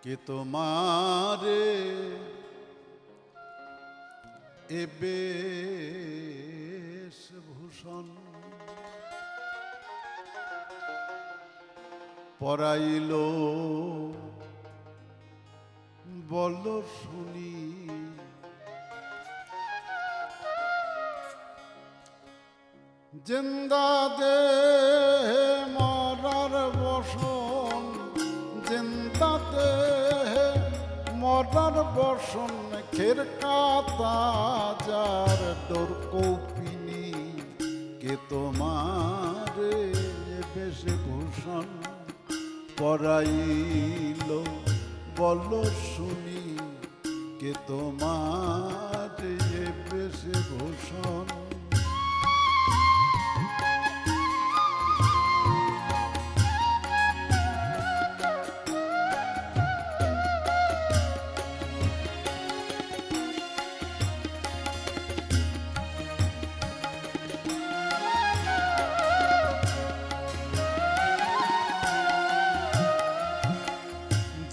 কে তোমারে এ বেশভূষণ পরাইল বল শুনি, জিন্দা দে মরার বসন, জিন্দা দে মরার বসন, খের কাতা যার ডোর কৌপিনী, কে তোমারে বেশভূষণ পরাইল বল শুনি, কে তোমারে বেশভূষণ।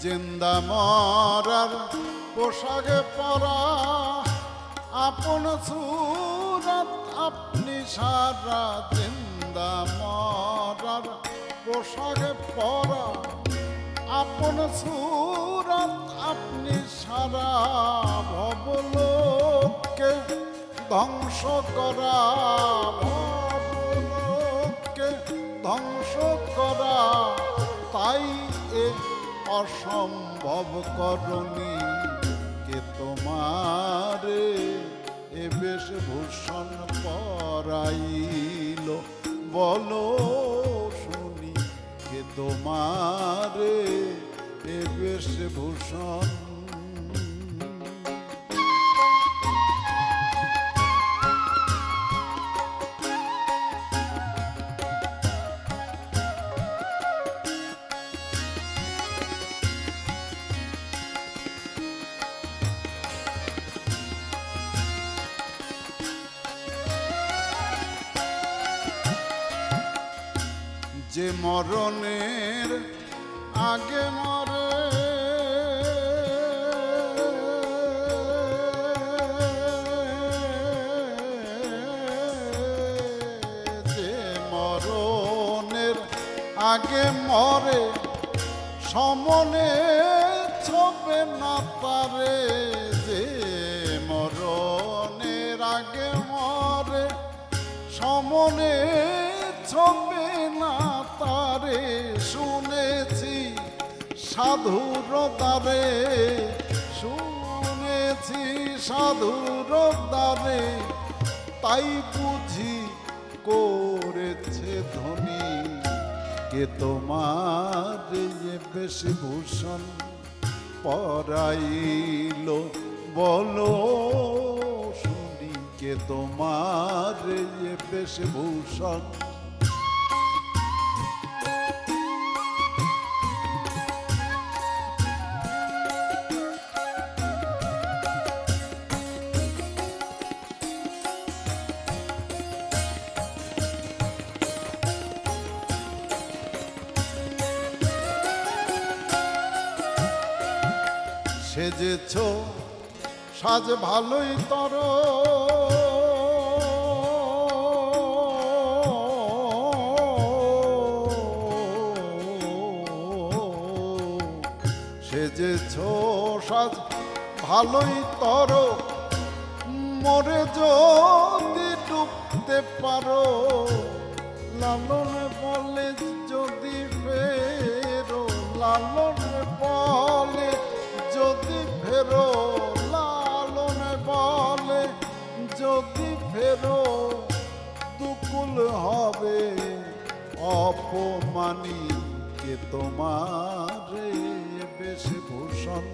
জিন্দা মরার পোশাকে পরা, আপন সুরত আপনি সারা, জিন্দা মরার পোশাকে পরা, আপন সুরত আপনি সারা, ভবলোককে ধ্বংস করা, ভবলোককে ধ্বংস করা, তাই এ অসম্ভব করণী, কে তোমারে এ বেশভূষণ পরাইল বলো শুনি, কে তোমারে এ বেশভূষণ। যে মরণের আগে মরে, যে মরণের আগে মরে, সমনে ছবে না তারে, যে মরণের আগে মরে, সমনে ছবে না তারে, শুনেছি সাধুর দ্বারে, শুনেছি সাধুর দ্বারে, তাই বুঝি করেছে ধনী, কে তোমার এ বেশভূষণ পরাইল বলো শুনি, কে তোমার এ বেশভূষণ। সেজেছ সাজ ভালোই তর, সেজেছ সাজ ভালোই তর, মরে যদি ডুবতে পারো, লালন বলে যদি ফেরো, লালন বলে যদি ফেরো, লালন বলে যদি ফেরো, দুকুল হবে অপমানী, কে তোমারে বেশভূষণ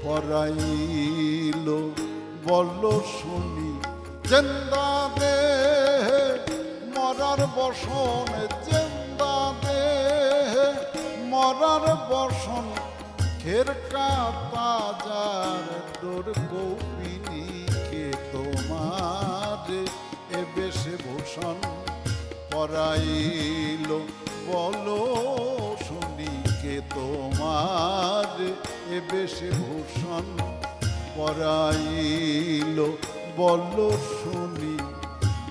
পরাইল বল শুনি, জিন্দা দে মরার বসন, জিন্দা দে মরার বসন, খের কাতা যার ডোর কৌপিনী, কে তোমারে এ বেশভূষণ পরাইল বলো শুনি, কে তোমার বেশভূষণ পরাইল, বলো শুনি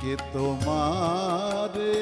কে তোমারে